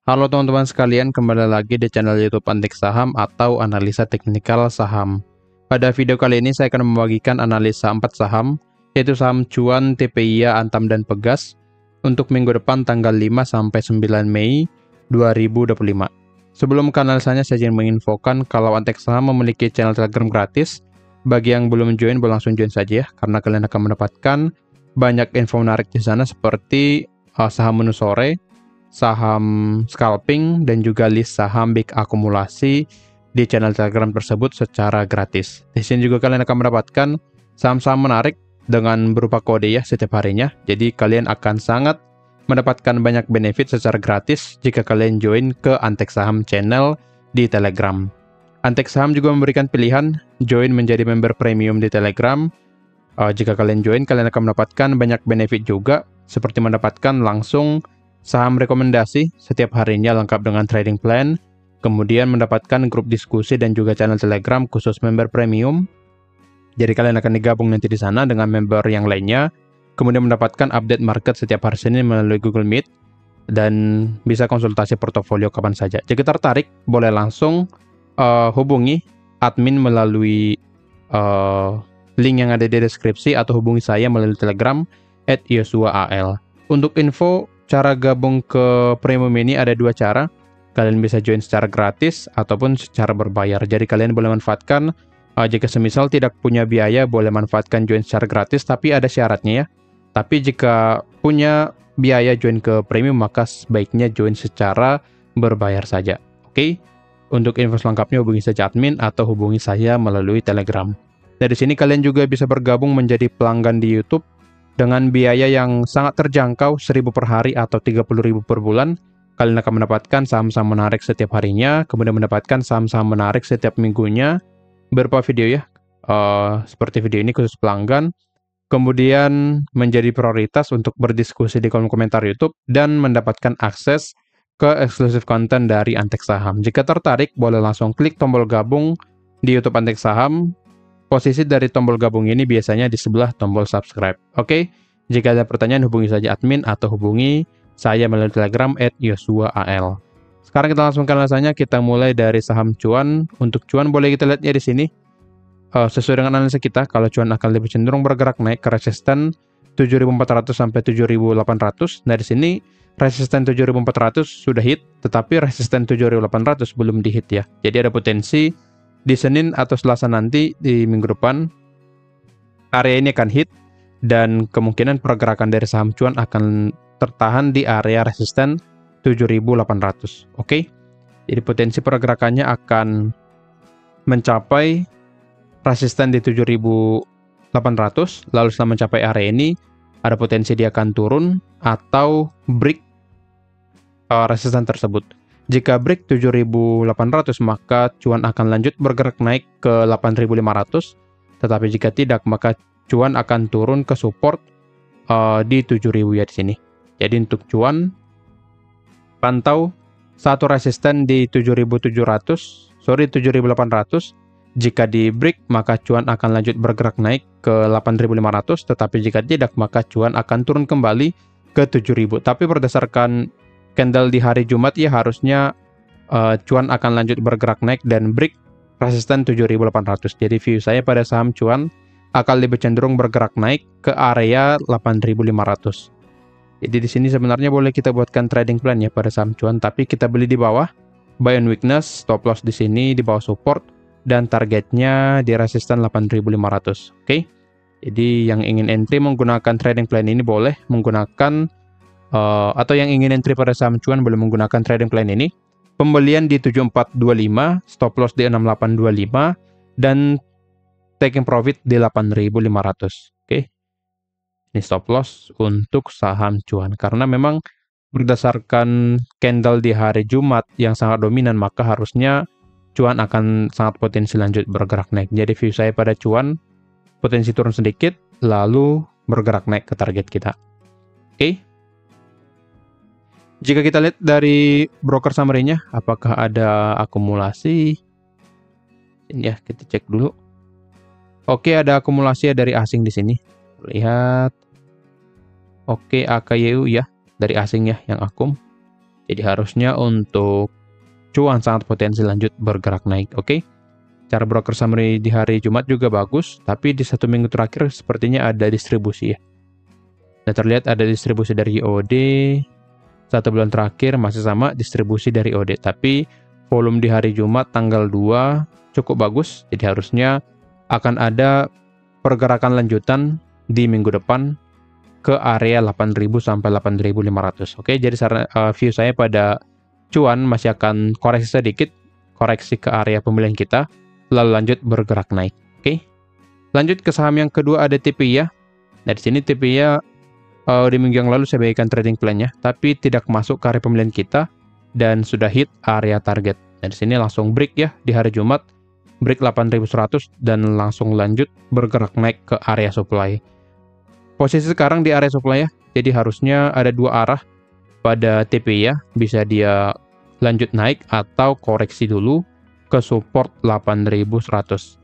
Halo teman-teman sekalian, kembali lagi di channel YouTube Antik Saham atau Analisa Teknikal Saham. Pada video kali ini saya akan membagikan analisa 4 saham, yaitu saham cuan, TPIA, Antam, dan Pegas untuk minggu depan tanggal 5 sampai 9 Mei 2025. Sebelum ke analisanya, saya ingin menginfokan kalau Antik Saham memiliki channel Telegram gratis. Bagi yang belum join, boleh langsung join saja ya, karena kalian akan mendapatkan banyak info menarik di sana seperti saham menu sore, saham scalping, dan juga list saham big akumulasi di channel Telegram tersebut secara gratis. Di sini juga kalian akan mendapatkan saham-saham menarik dengan berupa kode ya setiap harinya. Jadi kalian akan sangat mendapatkan banyak benefit secara gratis jika kalian join ke Antek Saham channel di Telegram. Antek Saham juga memberikan pilihan join menjadi member premium di Telegram. Jika kalian join, kalian akan mendapatkan banyak benefit juga, seperti mendapatkan langsung saham rekomendasi setiap harinya lengkap dengan trading plan, kemudian mendapatkan grup diskusi dan juga channel Telegram khusus member premium. Jadi kalian akan digabung nanti di sana dengan member yang lainnya, kemudian mendapatkan update market setiap hari Senin melalui Google Meet, dan bisa konsultasi portofolio kapan saja. Jika tertarik, boleh langsung hubungi admin melalui link yang ada di deskripsi atau hubungi saya melalui Telegram @yosuaal. Untuk info cara gabung ke premium ini ada dua cara. Kalian bisa join secara gratis ataupun secara berbayar. Jadi kalian boleh manfaatkan, jika semisal tidak punya biaya, boleh manfaatkan join secara gratis, tapi ada syaratnya ya. Tapi jika punya biaya join ke premium, maka sebaiknya join secara berbayar saja. Oke? Untuk info selengkapnya hubungi saja admin atau hubungi saya melalui Telegram. Dari sini kalian juga bisa bergabung menjadi pelanggan di YouTube dengan biaya yang sangat terjangkau, 1.000 per hari atau 30.000 per bulan. Kalian akan mendapatkan saham-saham menarik setiap harinya, kemudian mendapatkan saham-saham menarik setiap minggunya, berupa video ya, seperti video ini khusus pelanggan, kemudian menjadi prioritas untuk berdiskusi di kolom komentar YouTube, dan mendapatkan akses ke eksklusif konten dari Antek Saham. Jika tertarik, boleh langsung klik tombol gabung di YouTube Antek Saham. Posisi dari tombol gabung ini biasanya di sebelah tombol subscribe. Oke? Jika ada pertanyaan, hubungi saja admin atau hubungi saya melalui Telegram @yosuaal. Sekarang kita langsung ke analisanya. Kita mulai dari saham cuan. Untuk cuan boleh kita lihatnya di sini. Sesuai dengan analisa kita, kalau cuan akan lebih cenderung bergerak naik ke resisten 7.400 sampai 7.800. Nah, di sini resisten 7.400 sudah hit, tetapi resisten 7.800 belum di-hit ya. Jadi ada potensi di Senin atau Selasa nanti di minggu depan area ini akan hit, dan kemungkinan pergerakan dari saham cuan akan tertahan di area resisten 7.800. Oke? Jadi potensi pergerakannya akan mencapai resisten di 7.800, lalu setelah mencapai area ini ada potensi dia akan turun atau break resisten tersebut. Jika break 7.800, maka cuan akan lanjut bergerak naik ke 8.500, tetapi jika tidak, maka cuan akan turun ke support di 7.000 ya di sini. Jadi untuk cuan, pantau satu resisten di 7.800. Jika di break, maka cuan akan lanjut bergerak naik ke 8.500, tetapi jika tidak, maka cuan akan turun kembali ke 7.000. Tapi berdasarkan candle di hari Jumat ya, harusnya cuan akan lanjut bergerak naik dan break resisten 7.800. Jadi view saya pada saham cuan akan lebih cenderung bergerak naik ke area 8.500. Jadi di sini sebenarnya boleh kita buatkan trading plan ya pada saham cuan, tapi kita beli di bawah, buy on weakness, stop loss di sini di bawah support, dan targetnya di resisten 8.500. Oke? Jadi yang ingin entry menggunakan trading plan ini boleh menggunakan, atau yang ingin entry pada saham cuan boleh menggunakan trading plan ini. Pembelian di 7425, stop loss di 6825, dan taking profit di 8.500. Oke? Ini stop loss untuk saham cuan. Karena memang berdasarkan candle di hari Jumat yang sangat dominan, maka harusnya cuan akan sangat potensi lanjut bergerak naik. Jadi view saya pada cuan, potensi turun sedikit, lalu bergerak naik ke target kita. Oke? Jika kita lihat dari broker summary-nya, apakah ada akumulasi? Ini ya, kita cek dulu. Oke, ada akumulasi dari asing di sini. Lihat. Oke, AKYU ya, dari asing ya yang akum. Jadi harusnya untuk cuan sangat potensi lanjut bergerak naik. Oke. Cara broker summary di hari Jumat juga bagus, tapi di 1 minggu terakhir sepertinya ada distribusi ya. Nah, terlihat ada distribusi dari OD, 1 bulan terakhir masih sama distribusi dari OD, tapi volume di hari Jumat tanggal 2 cukup bagus, jadi harusnya akan ada pergerakan lanjutan di minggu depan ke area 8.000 sampai 8.500. Oke, jadi view saya pada cuan masih akan koreksi sedikit, koreksi ke area pembelian kita, lalu lanjut bergerak naik. Oke. Lanjut ke saham yang kedua ada TPIA. Nah, di sini TPIA di minggu yang lalu saya bagikan trading plan-nya, tapi tidak masuk ke area pembelian kita dan sudah hit area target. Nah, di sini langsung break ya di hari Jumat, break 8.100 dan langsung lanjut bergerak naik ke area supply. Posisi sekarang di area supply ya, jadi harusnya ada 2 arah pada TPIA, bisa dia lanjut naik atau koreksi dulu ke support 8.100.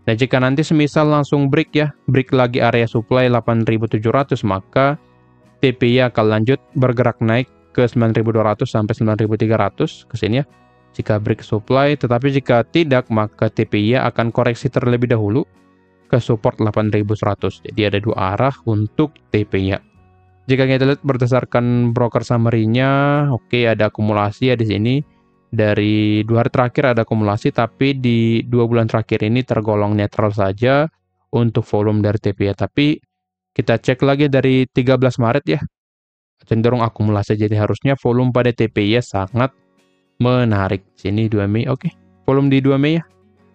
Nah, jika nanti semisal langsung break ya, break lagi area supply 8.700, maka TPIA akan lanjut bergerak naik ke 9.200 sampai 9.300 ke sini ya. Jika break supply, tetapi jika tidak, maka TPIA akan koreksi terlebih dahulu ke support 8.100. Jadi ada 2 arah untuk TPIA. Jika kita lihat berdasarkan broker summary-nya, oke, ada akumulasi ya di sini. Dari 2 hari terakhir ada akumulasi, tapi di 2 bulan terakhir ini tergolong netral saja untuk volume dari TPIA. Tapi kita cek lagi dari 13 Maret ya, cenderung akumulasi. Jadi harusnya volume pada TPIA sangat menarik. Sini 2 Mei, oke. Volume di 2 Mei ya,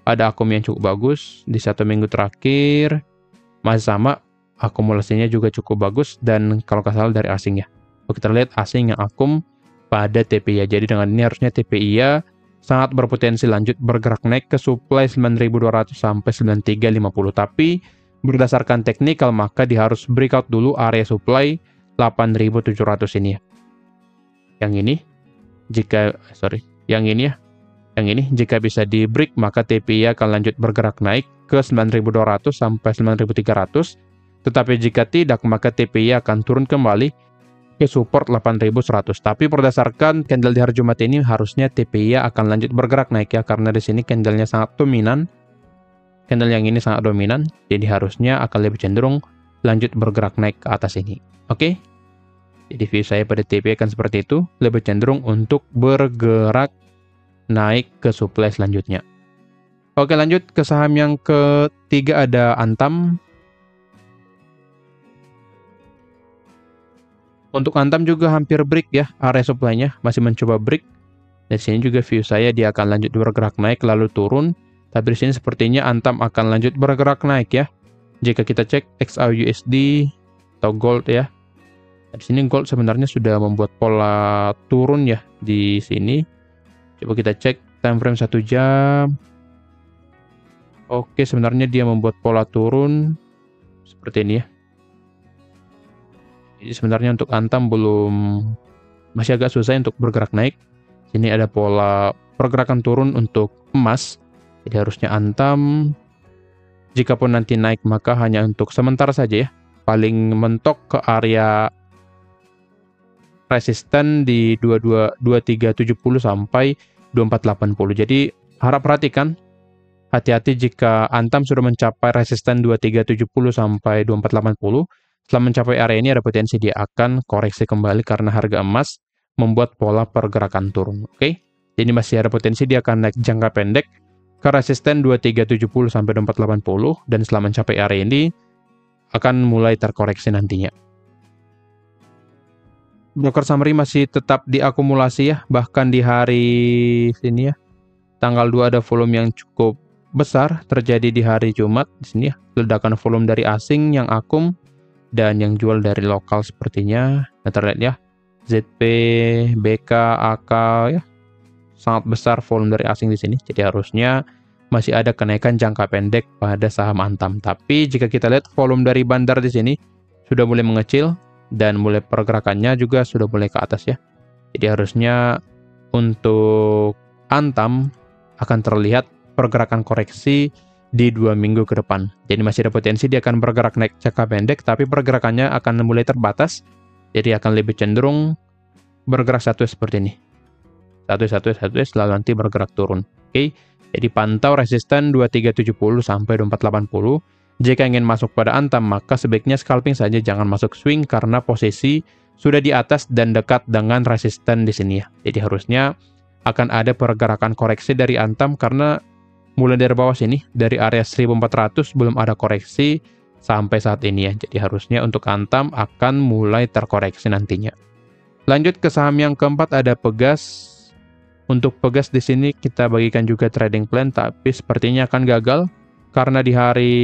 ada akum yang cukup bagus. Di 1 minggu terakhir masih sama, akumulasinya juga cukup bagus. Dan kalau nggak salah dari asing ya. Oke, kita lihat asing yang akum pada TPIA. Jadi dengan ini harusnya TPIA sangat berpotensi lanjut bergerak naik ke supply 9.200 sampai 9.350. Tapi berdasarkan teknikal maka dia harus breakout dulu area supply 8.700 ini ya. Yang ini jika bisa di break maka TPIA akan lanjut bergerak naik ke 9.200 sampai 9.300. Tetapi jika tidak maka TPIA akan turun kembali ke support 8.100. Tapi berdasarkan candle di hari Jumat ini harusnya TPIA akan lanjut bergerak naik ya, karena di sini candlenya sangat dominan. Candle yang ini sangat dominan, jadi harusnya akan lebih cenderung lanjut bergerak naik ke atas ini. Oke. Jadi view saya pada TPIA akan seperti itu, lebih cenderung untuk bergerak naik ke supply selanjutnya. Oke, lanjut ke saham yang ketiga ada Antam. Untuk Antam juga hampir break ya, area supply-nya masih mencoba break. Di sini juga view saya dia akan lanjut bergerak naik lalu turun. Tapi di sini sepertinya Antam akan lanjut bergerak naik ya. Jika kita cek XAUUSD atau gold ya. Di sini gold sebenarnya sudah membuat pola turun ya di sini. Coba kita cek time frame 1 jam. Oke, sebenarnya dia membuat pola turun seperti ini ya. Jadi sebenarnya untuk Antam masih agak susah untuk bergerak naik. Sini ada pola pergerakan turun untuk emas. Jadi harusnya Antam, jikapun nanti naik maka hanya untuk sementara saja ya. Paling mentok ke area resisten di 2370 sampai 2480. Jadi harap perhatikan, hati-hati jika Antam sudah mencapai resisten 2370 sampai 2480. Setelah mencapai area ini ada potensi dia akan koreksi kembali karena harga emas membuat pola pergerakan turun. Oke. Jadi masih ada potensi dia akan naik jangka pendek ke resisten 2370 sampai 2480 dan setelah mencapai area ini akan mulai terkoreksi nantinya. Broker summary masih tetap diakumulasi ya, bahkan di hari sini ya. Tanggal 2 ada volume yang cukup besar terjadi di hari Jumat di sini ya. Ledakan volume dari asing yang akum dan yang jual dari lokal sepertinya. Nah, terlihat ya, ZP, BK, AK ya, sangat besar volume dari asing di sini. Jadi harusnya masih ada kenaikan jangka pendek pada saham Antam. Tapi jika kita lihat volume dari bandar di sini sudah mulai mengecil dan mulai pergerakannya juga sudah mulai ke atas ya. Jadi harusnya untuk Antam akan terlihat pergerakan koreksi di 2 minggu ke depan. Jadi masih ada potensi dia akan bergerak naik jangka pendek, tapi pergerakannya akan mulai terbatas. Jadi akan lebih cenderung bergerak sideways seperti ini. Sideways, lalu nanti bergerak turun. Oke, jadi pantau resisten 2370 sampai 2480. Jika ingin masuk pada Antam, maka sebaiknya scalping saja, jangan masuk swing karena posisi sudah di atas dan dekat dengan resisten di sini ya. Jadi harusnya akan ada pergerakan koreksi dari Antam karena mulai dari bawah sini, dari area 1400 belum ada koreksi sampai saat ini ya. Jadi harusnya untuk Antam akan mulai terkoreksi nantinya. Lanjut ke saham yang keempat, ada Pegas. Untuk Pegas di sini kita bagikan juga trading plan, tapi sepertinya akan gagal karena di hari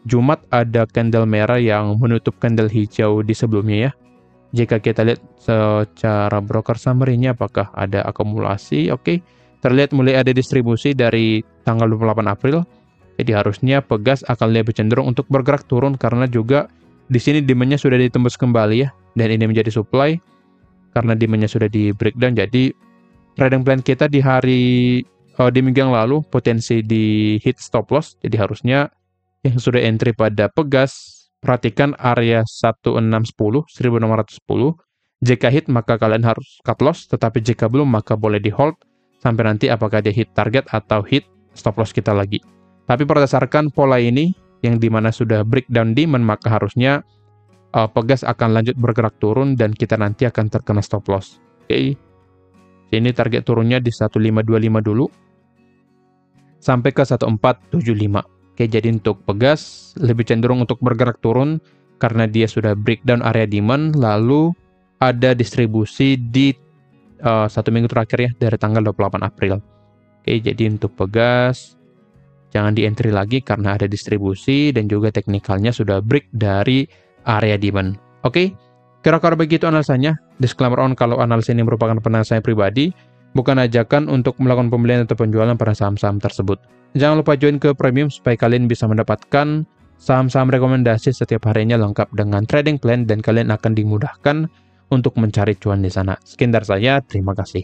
Jumat ada candle merah yang menutup candle hijau di sebelumnya ya. Jika kita lihat secara broker summary-nya apakah ada akumulasi, oke. Terlihat mulai ada distribusi dari tanggal 28 April. Jadi harusnya Pegas akan lebih cenderung untuk bergerak turun karena juga di sini demand-nya sudah ditembus kembali ya, dan ini menjadi supply karena demand-nya sudah di breakdown. Jadi trading plan kita di minggu yang lalu potensi di hit stop loss. Jadi harusnya yang sudah entry pada Pegas, perhatikan area 1610, 1610. Jika hit maka kalian harus cut loss, tetapi jika belum maka boleh di hold sampai nanti apakah dia hit target atau hit stop loss kita lagi. Tapi berdasarkan pola ini yang dimana sudah breakdown demand, maka harusnya Pegas akan lanjut bergerak turun dan kita nanti akan terkena stop loss. Oke. Ini target turunnya di 1525 dulu sampai ke 1475. Oke, jadi untuk Pegas lebih cenderung untuk bergerak turun karena dia sudah breakdown area demand, lalu ada distribusi di 1 minggu terakhir ya, dari tanggal 28 April. Oke, jadi untuk Pegas jangan di entry lagi karena ada distribusi dan juga teknikalnya sudah break dari area demand. Oke, kira-kira begitu analisanya. Disclaimer on, kalau analisis ini merupakan pendapat saya pribadi, bukan ajakan untuk melakukan pembelian atau penjualan pada saham-saham tersebut. Jangan lupa join ke Premium supaya kalian bisa mendapatkan saham-saham rekomendasi setiap harinya lengkap dengan trading plan dan kalian akan dimudahkan untuk mencari cuan di sana. Sekian dari saya, terima kasih.